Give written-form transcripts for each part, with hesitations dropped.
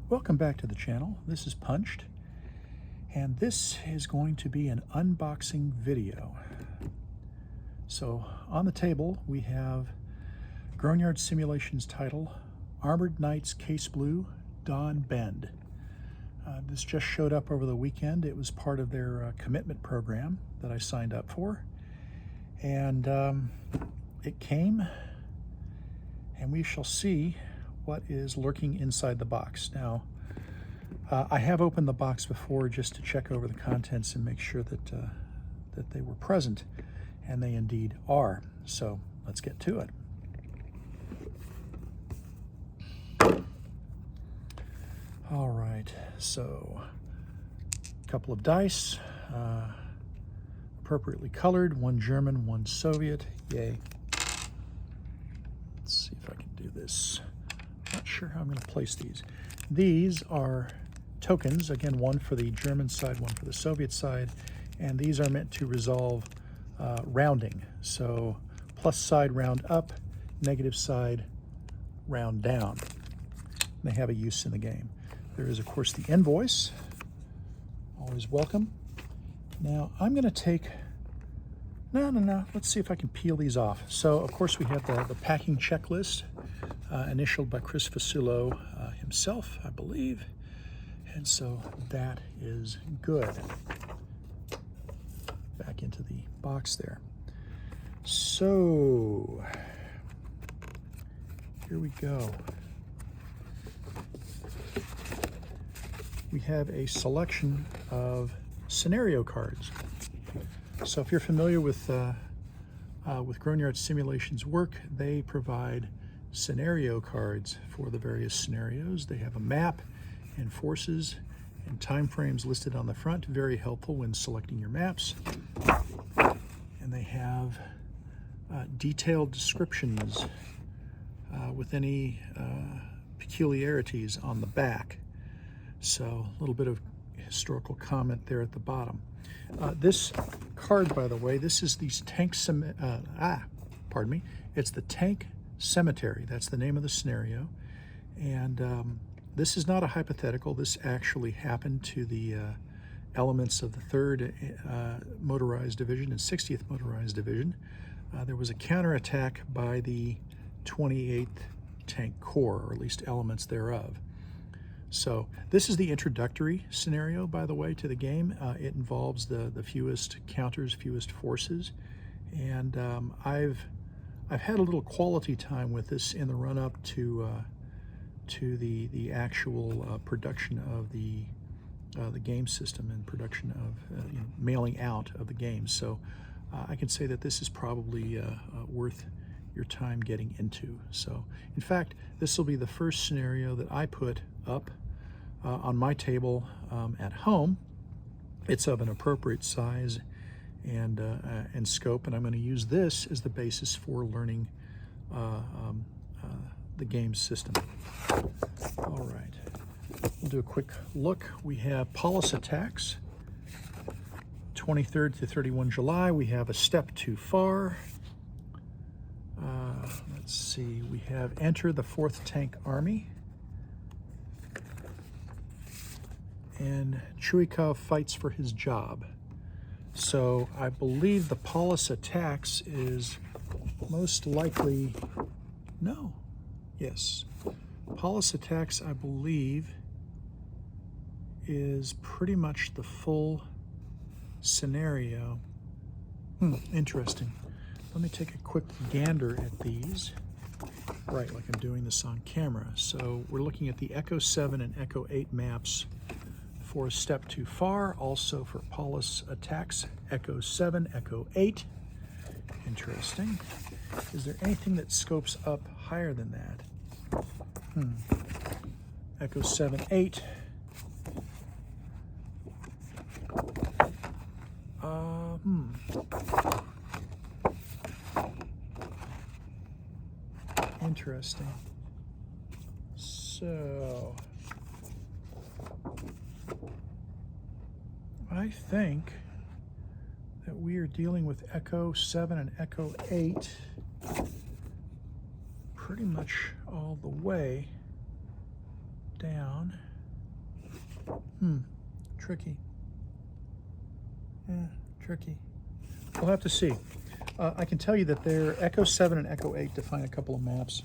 Welcome back to the channel. This is Punched, and this is going to be an unboxing video. So on the table we have Grognard Simulations title, Armored Knights Case Blue, Dawn Bend. This just showed up over the weekend. It was part of their commitment program that I signed up for. And it came, and we shall see what is lurking inside the box. Now, I have opened the box before just to check over the contents and make sure that that they were present, and they indeed are. So let's get to it. All right, so a couple of dice, appropriately colored, one German, one Soviet. Yay. Let's see if I can do this. Not sure how I'm going to place these. These are tokens, again, one for the German side, one for the Soviet side, and these are meant to resolve rounding. So plus side round up, negative side round down. They have a use in the game. There is, of course, the invoice, always welcome. Now I'm going to take, let's see if I can peel these off. So, of course, we have the packing checklist, initialed by Chris Fasulo himself, I believe. And so that is good. Back into the box there. So, here we go. We have a selection of scenario cards. So if you're familiar with Grognard Simulations work, they provide scenario cards for the various scenarios. They have a map and forces and time frames listed on the front, very helpful when selecting your maps. And they have detailed descriptions with any peculiarities on the back. So a little bit of historical comment there at the bottom. This card, by the way, this is these it's the Tank Cemetery. That's the name of the scenario. And this is not a hypothetical. This actually happened to the elements of the 3rd Motorized Division and 60th Motorized Division. There was a counterattack by the 28th Tank Corps, or at least elements thereof. So this is the introductory scenario, by the way, to the game. It involves the fewest counters, fewest forces, and I've had a little quality time with this in the run-up to the actual production of the game system and production of mailing out of the game. So I can say that this is probably worth your time getting into. So in fact, this will be the first scenario that I put up on my table at home. It's of an appropriate size and scope, and I'm going to use this as the basis for learning the game system. All right, we'll do a quick look. We have Police Attacks, 23rd to 31 July. We have A Step Too Far. Let's see, we have Enter the 4th Tank Army, and Chuikov Fights for His Job. So I believe the Police Attacks is most likely, Police Attacks, I believe, is pretty much the full scenario. Interesting. Let me take a quick gander at these. Right, like I'm doing this on camera. So we're looking at the Echo 7 and Echo 8 maps for A Step Too Far, also for Police Attacks, Echo 7, Echo 8. Interesting. Is there anything that scopes up higher than that? Echo 7, 8. Interesting. So I think that we are dealing with Echo 7 and Echo 8 pretty much all the way down. Tricky. Yeah, tricky. We'll have to see. I can tell you that their Echo 7 and Echo 8 define a couple of maps,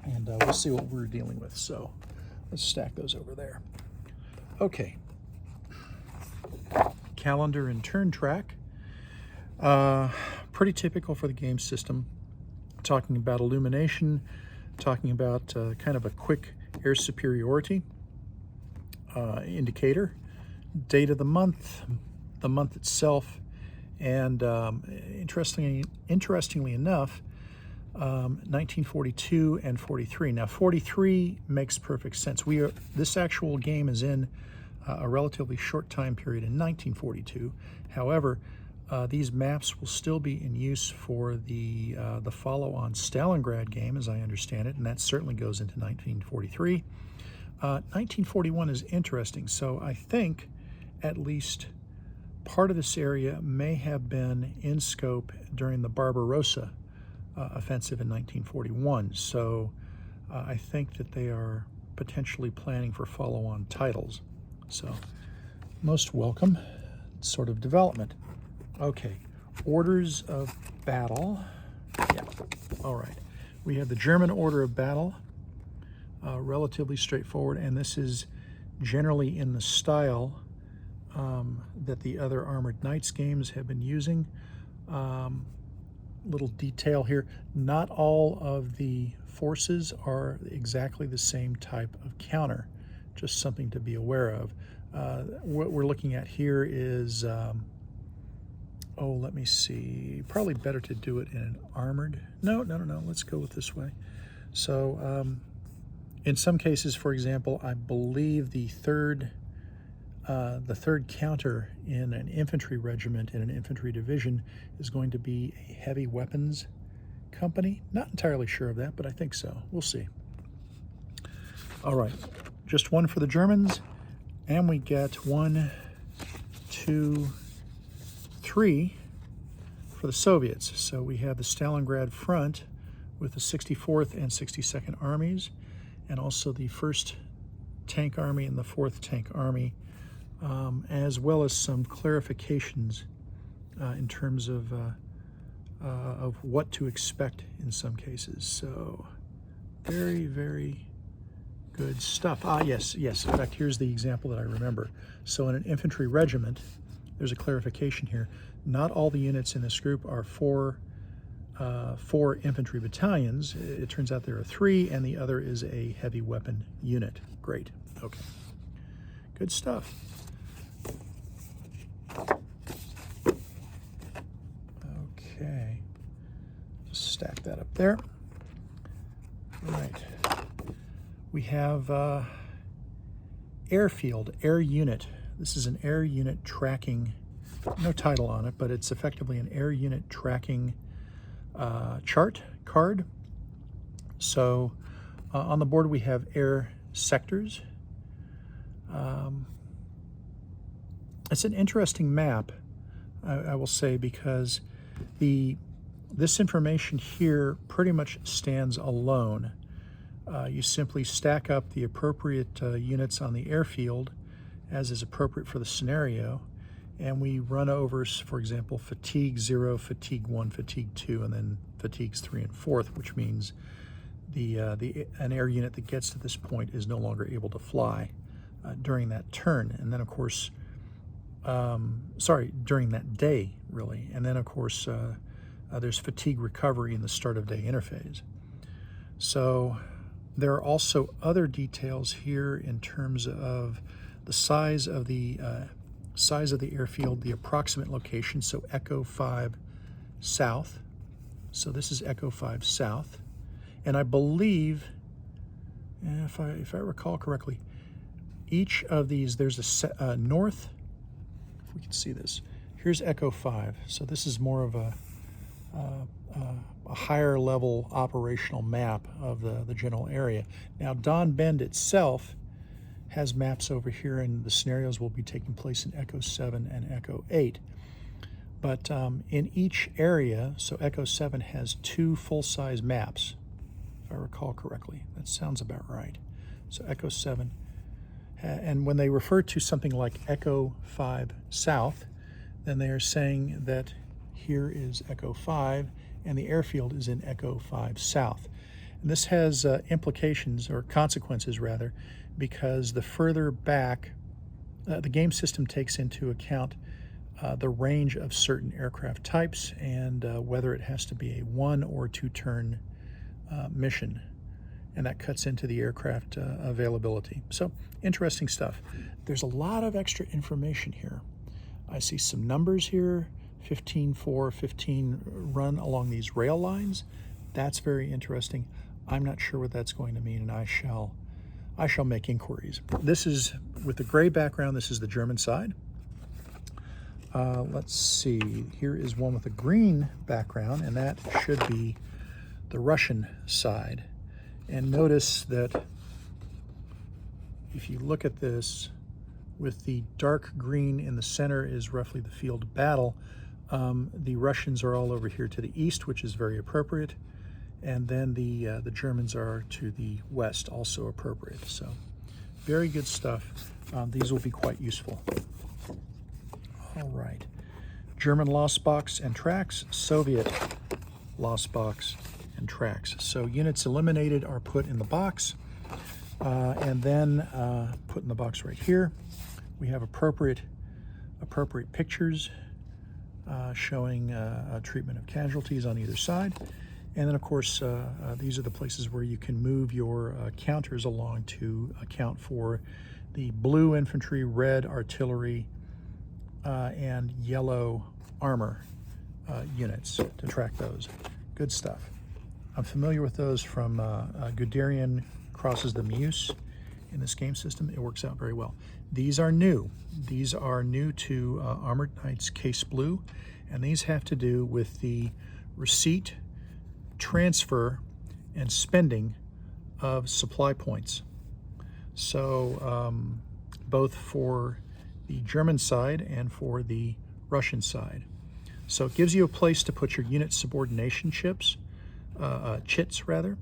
and we'll see what we're dealing with. So let's stack those over there. Okay. Calendar and turn track. Pretty typical for the game system. Talking about illumination, talking about kind of a quick air superiority indicator, date of the month itself, and interestingly enough, 1942 and 43. Now 43 makes perfect sense. This actual game is in a relatively short time period in 1942. However, these maps will still be in use for the follow-on Stalingrad game, as I understand it, and that certainly goes into 1943. 1941 is interesting. So I think at least part of this area may have been in scope during the Barbarossa offensive in 1941. So I think that they are potentially planning for follow-on titles. So most welcome sort of development. Okay, orders of battle. Yeah, all right. We have the German order of battle, relatively straightforward, and this is generally in the style that the other Armored Knights games have been using. Little detail here, not all of the forces are exactly the same type of counter, just something to be aware of. What we're looking at here is, let me see, probably better to do it in an armored. No, let's go with this way. So in some cases, for example, I believe the third counter in an infantry regiment, in an infantry division, is going to be a heavy weapons company. Not entirely sure of that, but I think so. We'll see. All right, just one for the Germans, and we get 1, 2, 3 for the Soviets. So we have the Stalingrad front with the 64th and 62nd Armies, and also the 1st Tank Army and the 4th Tank Army, as well as some clarifications in terms of what to expect in some cases. So very, very good stuff. Yes. In fact, here's the example that I remember. So in an infantry regiment, there's a clarification here. Not all the units in this group are four infantry battalions. It turns out there are 3, and the other is a heavy weapon unit. Great. Okay. Good stuff. Okay. Just stack that up there. Right. We have airfield, air unit. This is an air unit tracking, no title on it, but it's effectively an air unit tracking card. So on the board we have air sectors. It's an interesting map, I will say, because this information here pretty much stands alone. You simply stack up the appropriate units on the airfield as is appropriate for the scenario, and we run over, for example, fatigue 0, fatigue 1, fatigue 2, and then fatigues 3 and 4th, which means an air unit that gets to this point is no longer able to fly during that turn. And then, of course, during that day, really. And then, of course, there's fatigue recovery in the start of day interphase. So there are also other details here in terms of the size of the airfield, the approximate location. So Echo 5 South. So this is Echo 5 South. And I believe, if I recall correctly, each of these, there's a north, if we can see this. Here's Echo 5. So this is more of a higher level operational map of the general area. Now, Don Bend itself has maps over here, and the scenarios will be taking place in Echo 7 and Echo 8. But in each area, so Echo 7 has 2 full-size maps, if I recall correctly. That sounds about right. So Echo 7 And when they refer to something like Echo 5 South, then they are saying that here is Echo 5 and the airfield is in Echo 5 South. And this has implications, or consequences rather, because the further back, the game system takes into account the range of certain aircraft types and whether it has to be a 1 or 2 turn mission. And that cuts into the aircraft availability. So, interesting stuff. There's a lot of extra information here. I see some numbers here, 15-4, 15 run along these rail lines. That's very interesting. I'm not sure what that's going to mean, and I shall make inquiries. This is, with the gray background, this is the German side. Let's see, here is one with a green background, and that should be the Russian side. And notice that if you look at this, with the dark green in the center is roughly the field of battle. The Russians are all over here to the east, which is very appropriate. And then the Germans are to the west, also appropriate. So very good stuff. These will be quite useful. All right. German lost box and tracks, Soviet lost box and tracks. So units eliminated are put in the box and then put in the box right here. We have appropriate pictures showing treatment of casualties on either side. And then, of course, these are the places where you can move your counters along to account for the blue infantry, red artillery, and yellow armor units to track those. Good stuff. I'm familiar with those from Guderian crosses the Meuse in this game system. It works out very well. These are new. These are new to Armored Knights Case Blue, and these have to do with the receipt, transfer, and spending of supply points. So both for the German side and for the Russian side. So it gives you a place to put your unit subordination chits rather.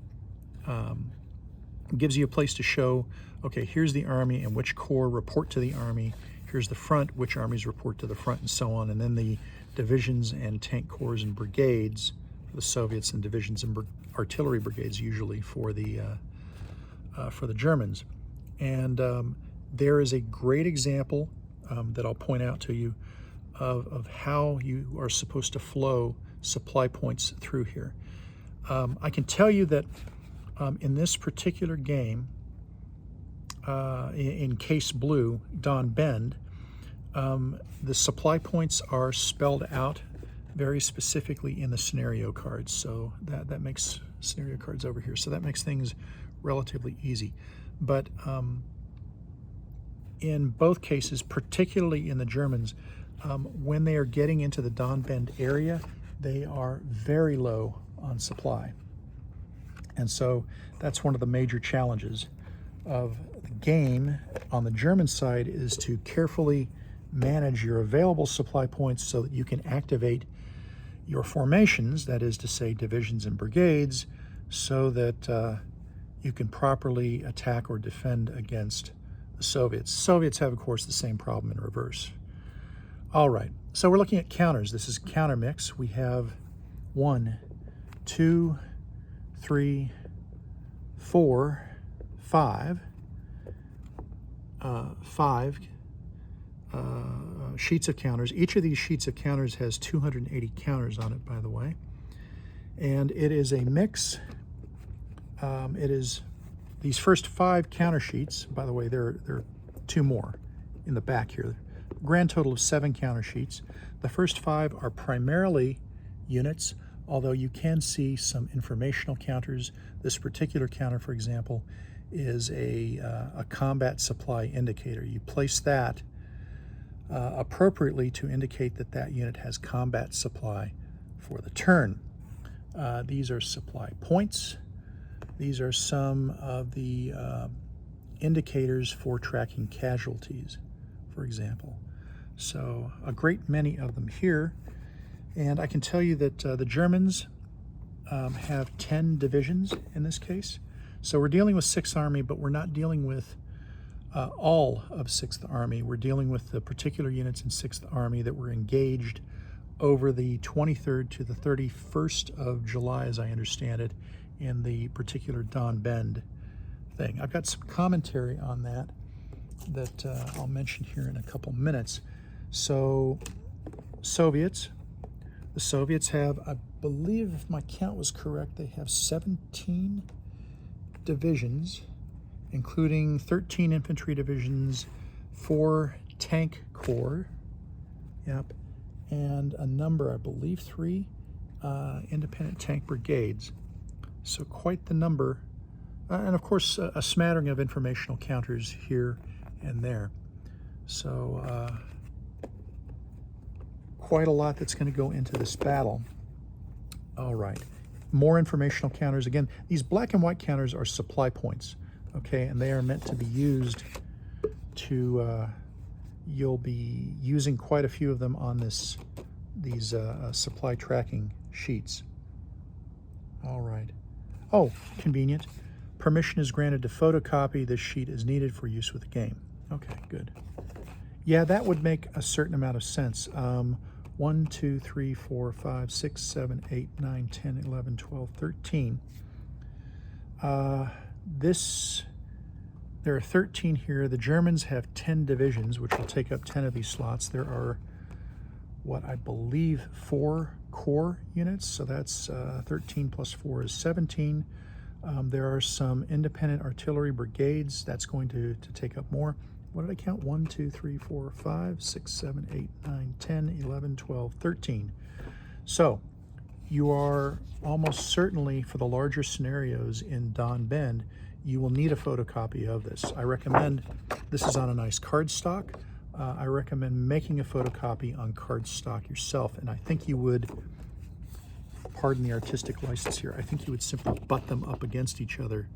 It gives you a place to show, okay, here's the army and which corps report to the army. Here's the front, which armies report to the front, and so on. And then the divisions and tank corps and brigades for the Soviets, and divisions and artillery brigades usually for the Germans. And there is a great example that I'll point out to you of how you are supposed to flow supply points through here. I can tell you that in this particular game, in Case Blue, Don Bend, the supply points are spelled out very specifically in the scenario cards. So that makes scenario cards over here. So that makes things relatively easy. But in both cases, particularly in the Germans, when they are getting into the Don Bend area, they are very low on supply. And so that's one of the major challenges of the game on the German side, is to carefully manage your available supply points so that you can activate your formations, that is to say divisions and brigades, so that you can properly attack or defend against the Soviets. Soviets have, of course, the same problem in reverse. All right, so we're looking at counters. This is counter mix. We have 1, 2, 3, 4, 5 sheets of counters. Each of these sheets of counters has 280 counters on it, by the way. And it is a mix. It is these first 5 counter sheets. By the way, there are 2 more in the back here. Grand total of 7 counter sheets. The first 5 are primarily units, although you can see some informational counters. This particular counter, for example, is a combat supply indicator. You place that appropriately to indicate that that unit has combat supply for the turn. These are supply points. These are some of the indicators for tracking casualties, for example. So a great many of them here. And I can tell you that the Germans have 10 divisions in this case. So we're dealing with 6th Army, but we're not dealing with all of 6th Army. We're dealing with the particular units in 6th Army that were engaged over the 23rd to the 31st of July, as I understand it, in the particular Don Bend thing. I've got some commentary on that I'll mention here in a couple minutes. So, Soviets. The Soviets have, I believe if my count was correct, they have 17 divisions, including 13 infantry divisions, 4 tank corps, yep, and a number, I believe 3 independent tank brigades. So quite the number, and of course a smattering of informational counters here and there. So quite a lot that's going to go into this battle. All right, more informational counters. Again, these black and white counters are supply points, okay, and they are meant to be used to, you'll be using quite a few of them on these supply tracking sheets. All right. Oh, convenient. Permission is granted to photocopy this sheet as needed for use with the game. Okay, good. Yeah, that would make a certain amount of sense. 1, 2, 3, 4, 5, 6, 7, 8, 9, 10, 11, 12, 13. There are 13 here. The Germans have 10 divisions, which will take up 10 of these slots. There are, what I believe, 4 corps units, so that's 13 plus 4 is 17. There are some independent artillery brigades. That's going to take up more. What did I count? 1, 2, 3, 4, 5, 6, 7, 8, 9, 10, 11, 12, 13. So you are almost certainly, for the larger scenarios in Don Bend, you will need a photocopy of this. I recommend, this is on a nice cardstock. I recommend making a photocopy on cardstock yourself, and I think you would, pardon the artistic license here, I think you would simply butt them up against each other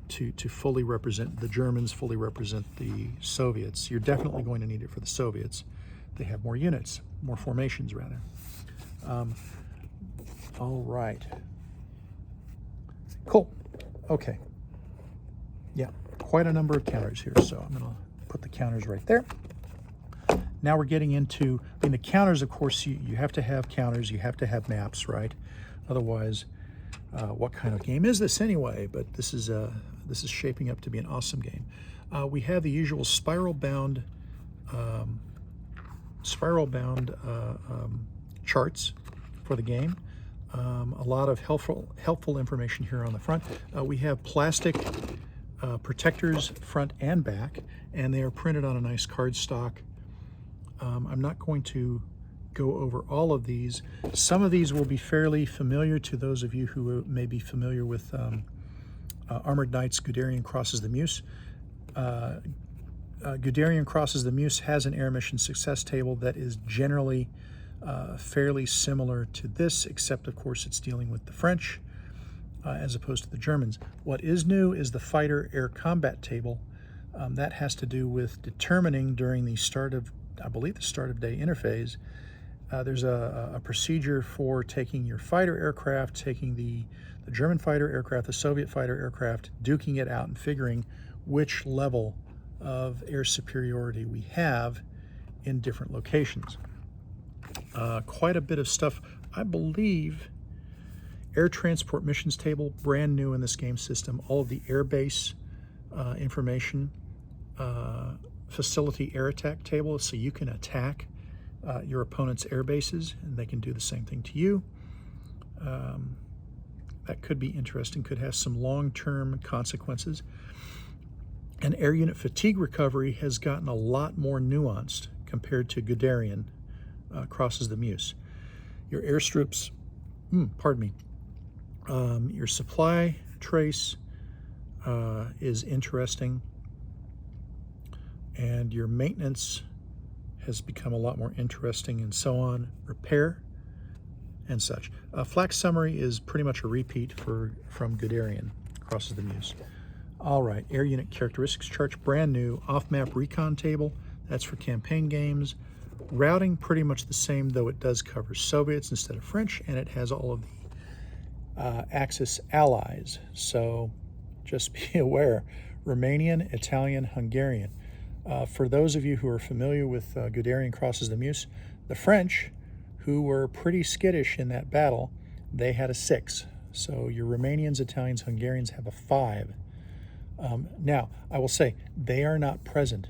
to fully represent the Germans, fully represent the Soviets. You're definitely going to need it for the Soviets. They have more units, more formations rather. All right. Cool. Okay. Yeah, quite a number of counters here, so I'm going to put the counters right there. Now we're getting into, I mean, the counters, of course, you have to have counters, you have to have maps, right? Otherwise, what kind of game is this anyway? But this is shaping up to be an awesome game. We have the usual spiral-bound charts for the game. A lot of helpful information here on the front. We have plastic protectors front and back, and they are printed on a nice cardstock. I'm not going to go over all of these. Some of these will be fairly familiar to those of you who may be familiar with Armored Knights Guderian Crosses the Meuse. Guderian Crosses the Meuse has an air mission success table that is generally fairly similar to this, except of course it's dealing with the French as opposed to the Germans. What is new is the fighter air combat table. That has to do with determining during the start of, I believe, the start of day interphase. There's a procedure for taking your fighter aircraft, taking the German fighter aircraft, the Soviet fighter aircraft, duking it out and figuring which level of air superiority we have in different locations. Quite a bit of stuff. I believe air transport missions table, brand new in this game system. All of the airbase information, facility air attack table, so you can attack your opponent's air bases and they can do the same thing to you. That could be interesting, could have some long-term consequences. And air unit fatigue recovery has gotten a lot more nuanced compared to Guderian Crosses the Meuse. Your airstrips, your supply trace is interesting, and your maintenance has become a lot more interesting, and so on. Repair and such. Flak summary is pretty much a repeat from Guderian Crosses the Meuse. All right, air unit characteristics chart, brand new. Off-map recon table, that's for campaign games. Routing, pretty much the same, though it does cover Soviets instead of French, and it has all of the Axis allies. So just be aware, Romanian, Italian, Hungarian. For those of you who are familiar with Guderian crosses the Meuse, the French, who were pretty skittish in that battle, they had a 6. So your Romanians, Italians, Hungarians have a 5. Now, I will say, they are not present.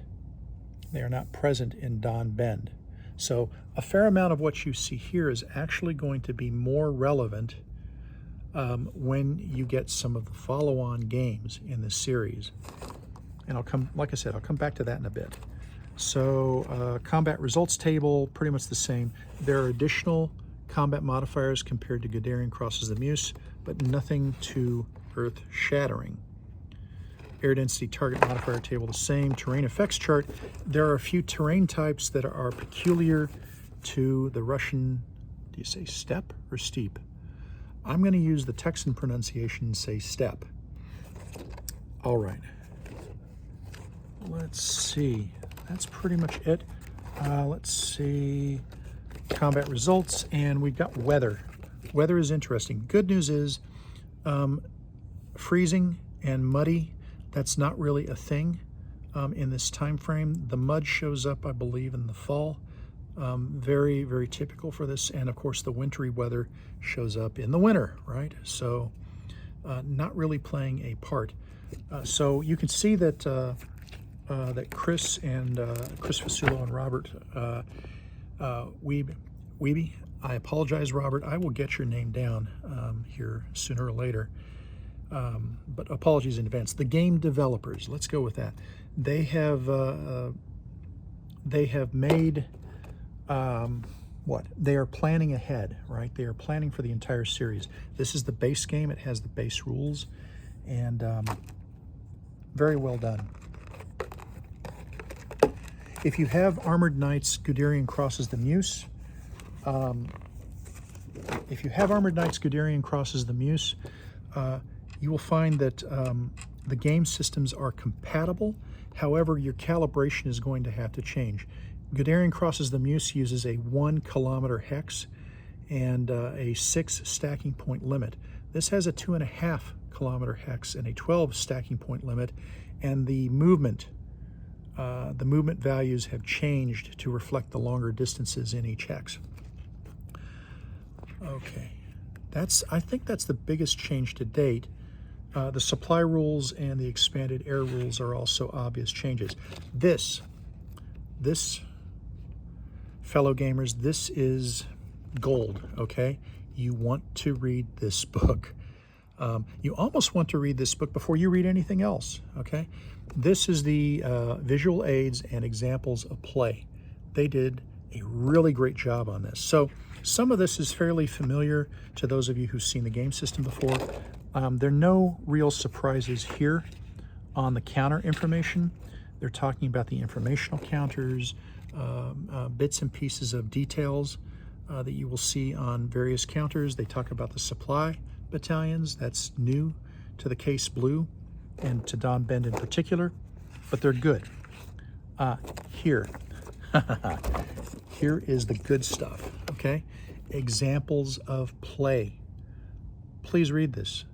They are not present in Don Bend. So a fair amount of what you see here is actually going to be more relevant when you get some of the follow-on games in this series. And like I said, I'll come back to that in a bit. So combat results table, pretty much the same. There are additional combat modifiers compared to Guderian crosses the Meuse, but nothing too earth-shattering. Air density target modifier table the same. Terrain effects chart. There are a few terrain types that are peculiar to the Russian, do you say steppe or steep? I'm going to use the Texan pronunciation and say steppe. All right. Let's see. That's pretty much it. Let's see. Combat results, and we've got weather. Weather is interesting. Good news is freezing and muddy, that's not really a thing in this time frame. The mud shows up, I believe, in the fall. Very, very typical for this. And of course, the wintry weather shows up in the winter, right? So not really playing a part. So you can see that that Chris Fasulo and Robert Wiebe, I apologize, Robert. I will get your name down here sooner or later. But apologies in advance. The game developers, let's go with that. They have made what? They are planning ahead, right? They are planning for the entire series. This is the base game. It has the base rules, and very well done. If you have Armored Knights Guderian crosses the Meuse, you will find that the game systems are compatible. However, your calibration is going to have to change. Guderian crosses the Meuse uses a 1 kilometer hex and a 6 stacking point limit. This has a 2.5 kilometer hex and a 12 stacking point limit, and the movement values have changed to reflect the longer distances in each hex. Okay, I think that's the biggest change to date. The supply rules and the expanded air rules are also obvious changes. This, fellow gamers, this is gold, okay? You want to read this book. You almost want to read this book before you read anything else, okay? This is the visual aids and examples of play. They did a really great job on this. So some of this is fairly familiar to those of you who've seen the game system before. There are no real surprises here on the counter information. They're talking about the informational counters, bits and pieces of details that you will see on various counters. They talk about the supply battalions. That's new to the Case Blue and to Don Bend in particular, but they're good. Here is the good stuff, okay? Examples of play. Please read this.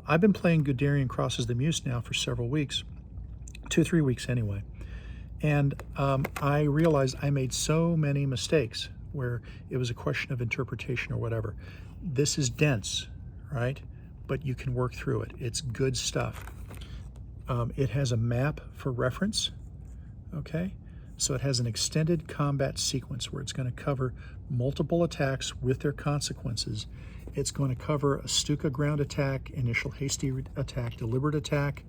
I've been playing Guderian crosses the Meuse now for several weeks, 2-3 weeks anyway, and I realized I made so many mistakes where it was a question of interpretation or whatever. This is dense, right? But you can work through it. It's good stuff. It has a map for reference, okay? So it has an extended combat sequence where it's going to cover multiple attacks with their consequences. It's going to cover a Stuka ground attack, initial hasty attack, deliberate attack.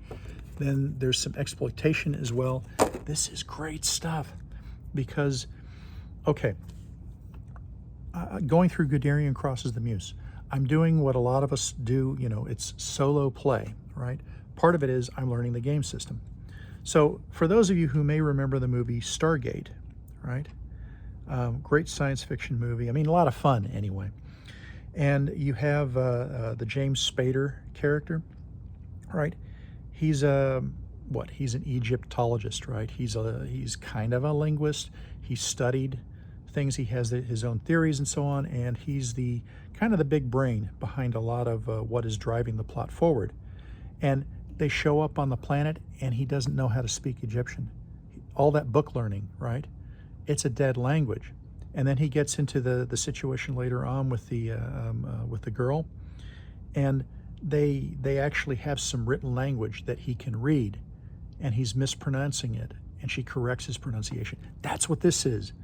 Then there's some exploitation as well. This is great stuff because, okay, going through Guderian crosses the Meuse, I'm doing what a lot of us do, you know, it's solo play, right? Part of it is I'm learning the game system. So for those of you who may remember the movie Stargate, right? Great science fiction movie. I mean, a lot of fun anyway. And you have the James Spader character, right? He's he's an Egyptologist, right? He's kind of a linguist. He studied things. He has his own theories and so on, and he's the kind of the big brain behind a lot of what is driving the plot forward. And they show up on the planet and he doesn't know how to speak Egyptian. All that book learning, right? It's a dead language. And then he gets into the situation later on with the girl, and they actually have some written language that he can read, and he's mispronouncing it, and she corrects his pronunciation. That's what this is.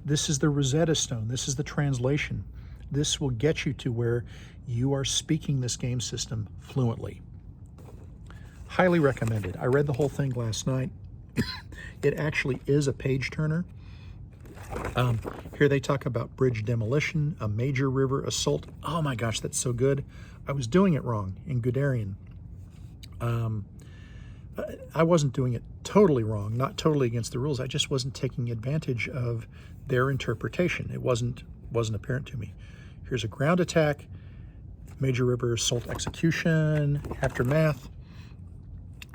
This is the Rosetta Stone. This is the translation. This will get you to where you are speaking this game system fluently. Highly recommended. I read the whole thing last night. It actually is a page turner. Here they talk about bridge demolition, a major river assault. Oh my gosh, that's so good. I was doing it wrong in Guderian. I wasn't doing it totally wrong, not totally against the rules. I just wasn't taking advantage of their interpretation. It wasn't apparent to me. Here's a ground attack, major river assault execution, aftermath.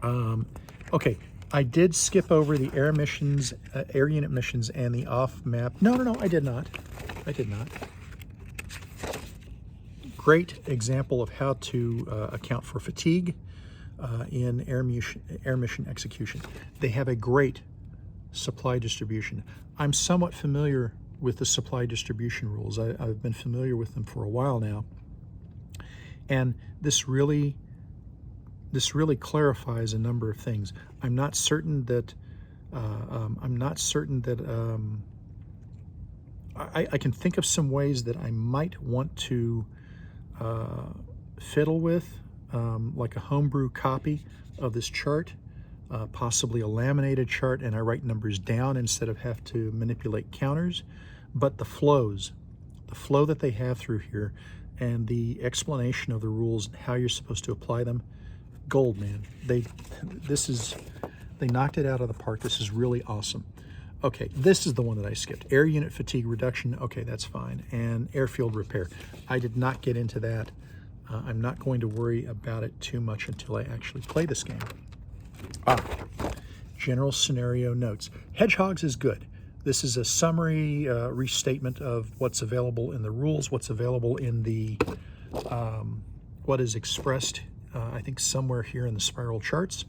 Okay, I did skip over the air missions, air unit missions, and the off-map. No, I did not. I did not. Great example of how to account for fatigue in air mission execution. They have a great supply distribution. I'm somewhat familiar with the supply distribution rules. I've been familiar with them for a while now, and this really clarifies a number of things. I'm not certain that I can think of some ways that I might want to fiddle with, like a homebrew copy of this chart, possibly a laminated chart, and I write numbers down instead of have to manipulate counters. But the flow that they have through here, and the explanation of the rules and how you're supposed to apply them, gold, man. They knocked it out of the park. This is really awesome. Okay, this is the one that I skipped. Air unit fatigue reduction. Okay, that's fine. And airfield repair. I did not get into that. I'm not going to worry about it too much until I actually play this game. General scenario notes. Hedgehogs is good. This is a summary restatement of what's available in the rules, what's available in the what is expressed, I think somewhere here in the spiral charts.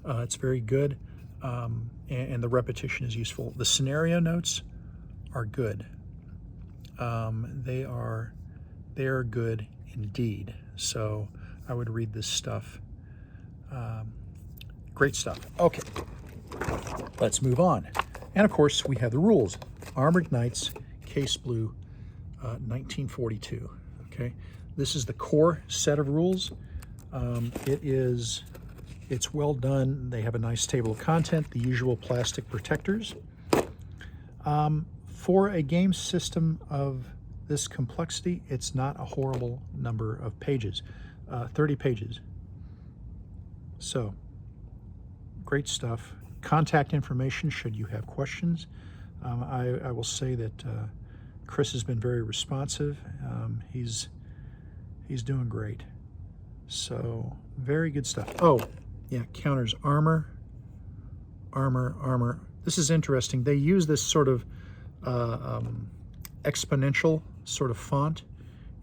It's very good, and the repetition is useful. The scenario notes are good. They are good indeed. So I would read this stuff. Great stuff. Okay, let's move on. And of course, we have the rules. Armored Knights, Case Blue, 1942. Okay, this is the core set of rules. It's well done. They have a nice table of content, the usual plastic protectors. For a game system of this complexity, it's not a horrible number of pages, 30 pages. So, great stuff. Contact information should you have questions. I will say that Chris has been very responsive. He's doing great. So, very good stuff. Oh, yeah, counters armor. This is interesting. They use this sort of exponential sort of font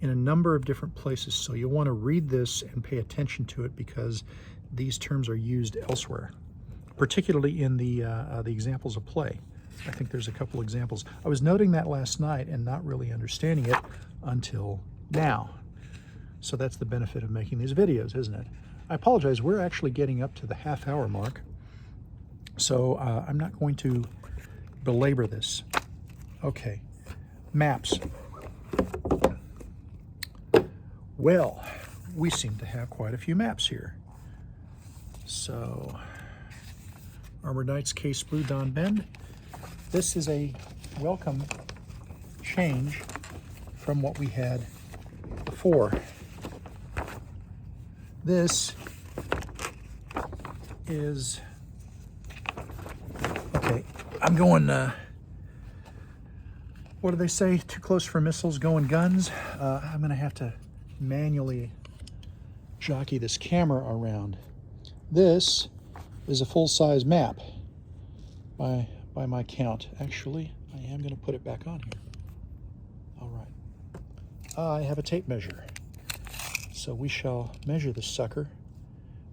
in a number of different places. So you'll want to read this and pay attention to it because these terms are used elsewhere, particularly in the examples of play. I think there's a couple examples. I was noting that last night and not really understanding it until now. So that's the benefit of making these videos, isn't it? I apologize, we're actually getting up to the half-hour mark, so I'm not going to belabor this. Okay, maps. Well, we seem to have quite a few maps here. So, Armored Knights, Case Blue, Don Bend. This is a welcome change from what we had before. This is, okay, I'm going, what do they say? Too close for missiles, going guns. I'm gonna have to manually jockey this camera around. This is a full-size map by my count. Actually, I am gonna put it back on here. All right. I have a tape measure. So we shall measure this sucker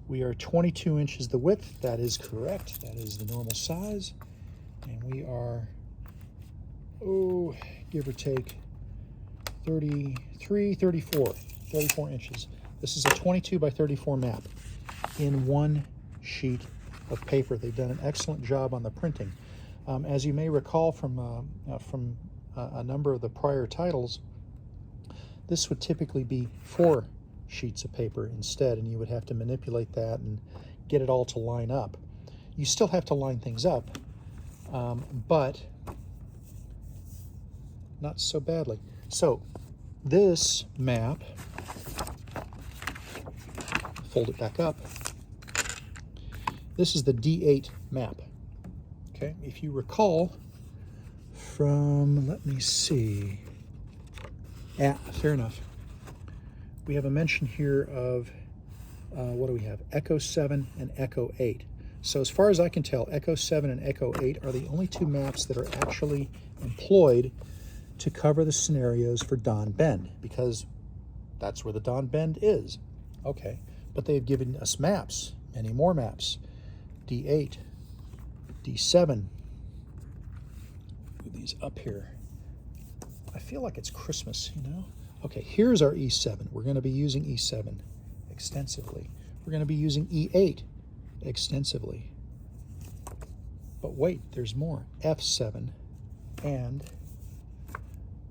We are 22 inches the width. That is correct. That is the normal size. And we are, oh, give or take 33, 34 inches. This is a 22 by 34 map in one sheet of paper. They've done an excellent job on the printing. As you may recall from a number of the prior titles, this would typically be 4 sheets of paper instead, and you would have to manipulate that and get it all to line up. You still have to line things up, but not so badly. So this map, fold it back up, this is the D8 map. Okay, if you recall from, let me see, fair enough. We have a mention here of, what do we have? Echo 7 and Echo 8. So as far as I can tell, Echo 7 and Echo 8 are the only 2 maps that are actually employed to cover the scenarios for Don Bend, because that's where the Don Bend is. Okay, but they've given us maps, many more maps. D8, D7. Move these up here. I feel like it's Christmas, you know? Okay, here's our E7. We're going to be using E7 extensively. We're going to be using E8 extensively. But wait, there's more. F7 and,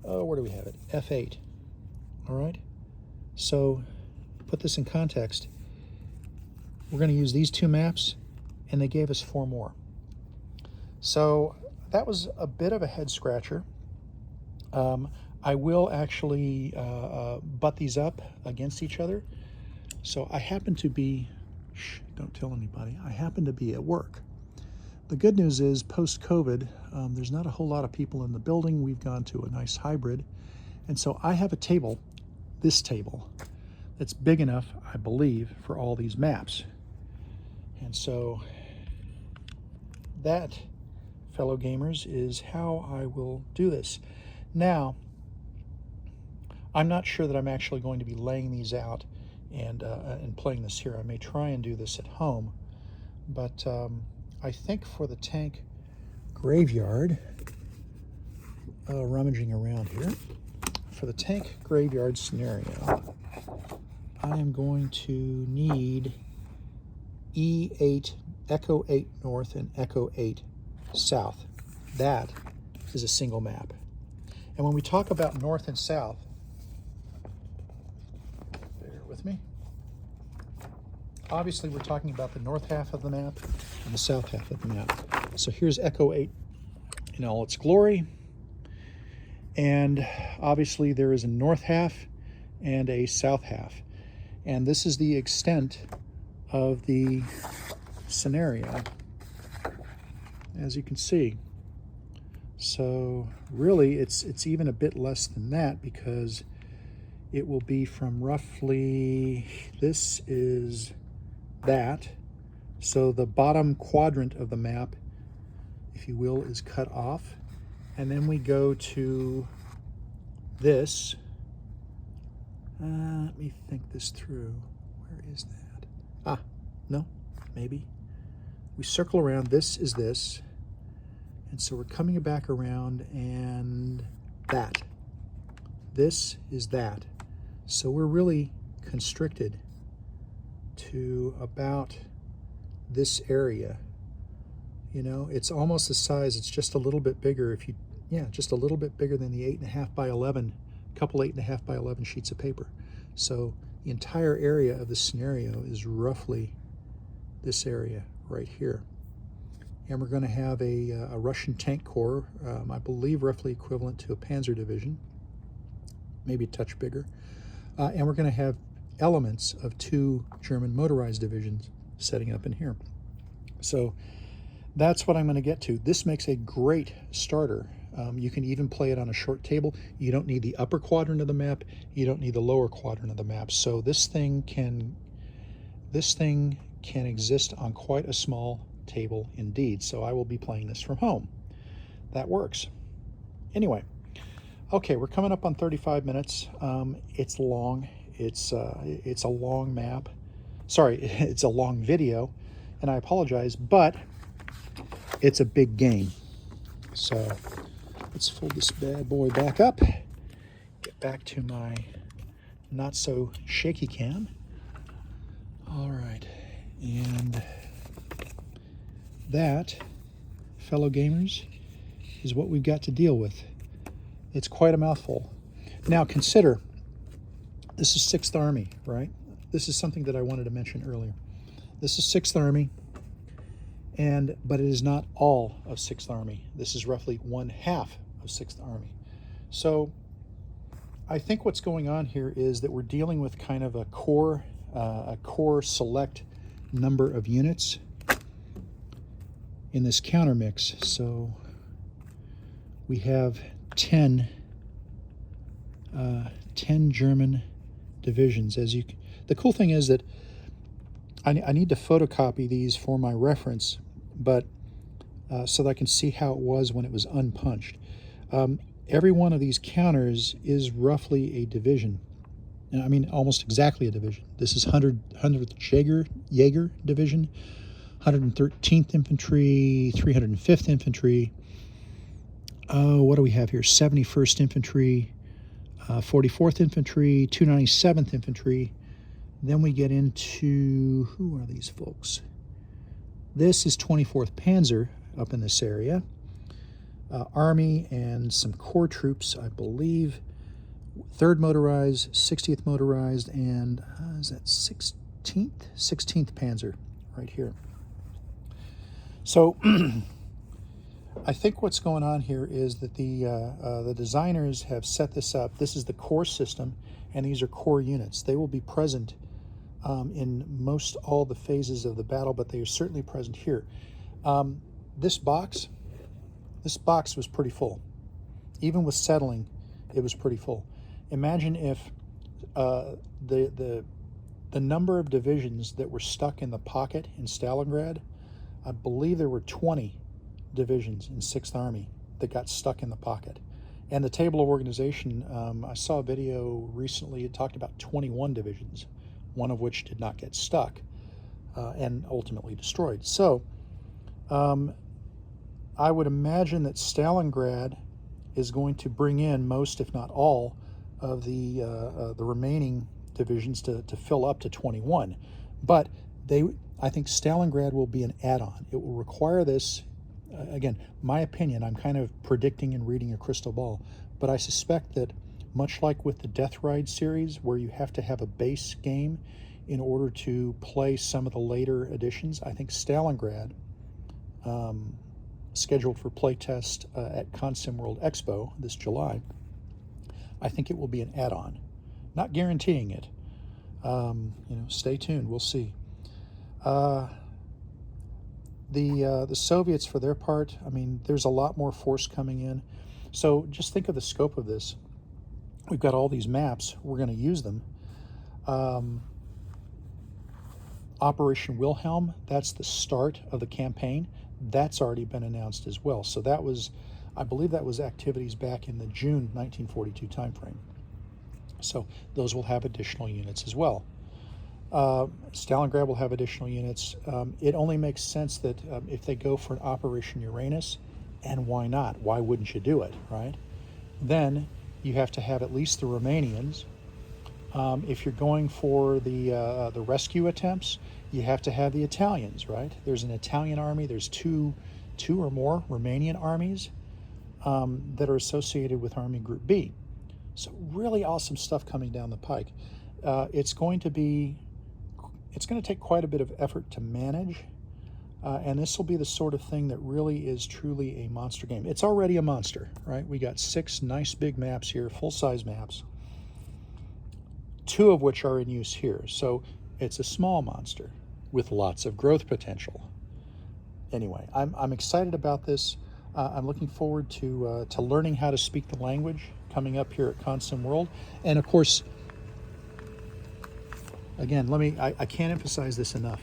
oh, where do we have it? F8. All right? So, put this in context. We're going to use these 2 maps, and they gave us 4 more. So, that was a bit of a head scratcher. I will actually butt these up against each other. So I happen to be, don't tell anybody, I happen to be at work. The good news is post-COVID, there's not a whole lot of people in the building. We've gone to a nice hybrid. And so I have a table, this table, that's big enough, I believe, for all these maps. And so that, fellow gamers, is how I will do this. Now, I'm not sure that I'm actually going to be laying these out and playing this here. I may try and do this at home, but I think for the tank graveyard, rummaging around here, for the tank graveyard scenario, I am going to need E8, Echo 8 North and Echo 8 South. That is a single map. And when we talk about North and South, bear with me, obviously we're talking about the north half of the map and the south half of the map. So here's Echo 8 in all its glory. And obviously there is a north half and a south half. And this is the extent of the scenario, as you can see. So really it's even a bit less than that, because it will be from roughly, this is that. So the bottom quadrant of the map, if you will, is cut off. And then we go to this. Let me think this through. Where is that? Ah, no, maybe. We circle around, this is this. And so we're coming back around, and that. This is that. So we're really constricted to about this area. You know, it's almost the size, it's just a little bit bigger if you, yeah, just a little bit bigger than the 8.5 by 11, couple 8.5 by 11 sheets of paper. So the entire area of the scenario is roughly this area right here. And we're going to have a Russian tank corps, I believe roughly equivalent to a Panzer division, maybe a touch bigger. And we're going to have elements of 2 German motorized divisions setting up in here. So that's what I'm going to get to. This makes a great starter. You can even play it on a short table. You don't need the upper quadrant of the map. You don't need the lower quadrant of the map. So this thing can exist on quite a small table indeed. So I will be playing this from home. That works. Anyway, okay, we're coming up on 35 minutes. It's long. It's a long map. Sorry, it's a long video, and I apologize, but it's a big game. So let's fold this bad boy back up, get back to my not so shaky cam. All right, and that, fellow gamers, is what we've got to deal with. It's quite a mouthful. Now consider, this is 6th Army, right? This is something that I wanted to mention earlier. This is 6th Army, but it is not all of 6th Army. This is roughly 1/2 of 6th Army. So I think what's going on here is that we're dealing with kind of a core select number of units in this counter mix. So we have 10 German divisions. The cool thing is that I need to photocopy these for my reference, but so that I can see how it was when it was unpunched. Every one of these counters is roughly a division. I mean, almost exactly a division. This is 100th Jaeger Division, 113th Infantry, 305th Infantry. What do we have here? 71st Infantry, 44th Infantry, 297th Infantry. Then we get into, who are these folks? This is 24th Panzer up in this area. Army and some corps troops, I believe. 3rd Motorized, 60th Motorized, and is that 16th? 16th Panzer right here. So I think what's going on here is that the designers have set this up. This is the core system, and these are core units. They will be present in most all the phases of the battle, but they are certainly present here. This box was pretty full. Even with settling, it was pretty full. Imagine if the number of divisions that were stuck in the pocket in Stalingrad. I believe there were 20 divisions in 6th Army that got stuck in the pocket. And the table of organization, I saw a video recently, it talked about 21 divisions, one of which did not get stuck and ultimately destroyed. So I would imagine that Stalingrad is going to bring in most, if not all, of the remaining divisions to fill up to 21. But I think Stalingrad will be an add-on. It will require this. Again, my opinion, I'm kind of predicting and reading a crystal ball, but I suspect that much like with the Death Ride series, where you have to have a base game in order to play some of the later editions, I think Stalingrad, scheduled for playtest at Consim World Expo this July, I think it will be an add-on. Not guaranteeing it. Stay tuned. We'll see. The Soviets, for their part, I mean, there's a lot more force coming in. So just think of the scope of this. We've got all these maps. We're going to use them. Operation Wilhelm, that's the start of the campaign. That's already been announced as well. So that was, I believe that was activities back in the June 1942 timeframe. So those will have additional units as well. Stalingrad will have additional units. It only makes sense that if they go for an Operation Uranus, and why not? Why wouldn't you do it, right? Then you have to have at least the Romanians. If you're going for the rescue attempts, you have to have the Italians, right? There's an Italian army. There's two or more Romanian armies that are associated with Army Group B. So really awesome stuff coming down the pike. It's going to take quite a bit of effort to manage, and this will be the sort of thing that really is truly a monster game. It's already a monster, right? We got 6 nice big maps here, full-size maps, 2 of which are in use here. So it's a small monster with lots of growth potential. Anyway, I'm excited about this. I'm looking forward to learning how to speak the language coming up here at Consim World. And of course, again, I can't emphasize this enough.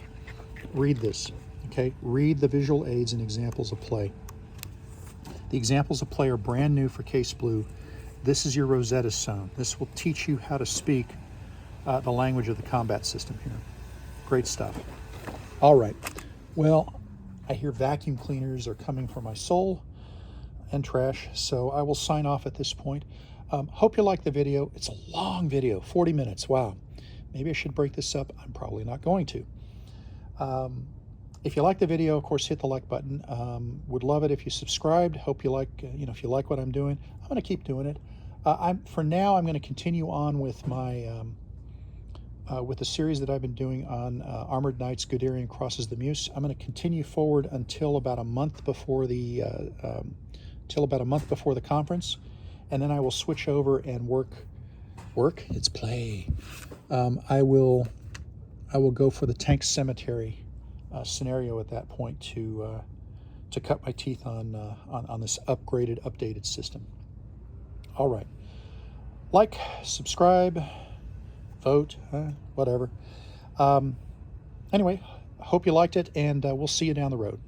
Read this, okay? Read the visual aids and examples of play. The examples of play are brand new for Case Blue. This is your Rosetta Stone. This will teach you how to speak the language of the combat system here. Great stuff. All right. Well, I hear vacuum cleaners are coming for my soul and trash, so I will sign off at this point. Hope you like the video. It's a long video, 40 minutes. Wow. Maybe I should break this up. I'm probably not going to. If you like the video, of course, hit the like button. Would love it if you subscribed. Hope you like, if you like what I'm doing. I'm going to keep doing it. For now, I'm going to continue on with my with the series that I've been doing on Armored Knights, Guderian crosses the Meuse. I'm going to continue forward until about a month before the conference, and then I will switch over and work. It's play. I will go for the tank cemetery scenario at that point to cut my teeth on this upgraded, updated system. All right, like, subscribe, vote, whatever. Anyway, hope you liked it, and we'll see you down the road.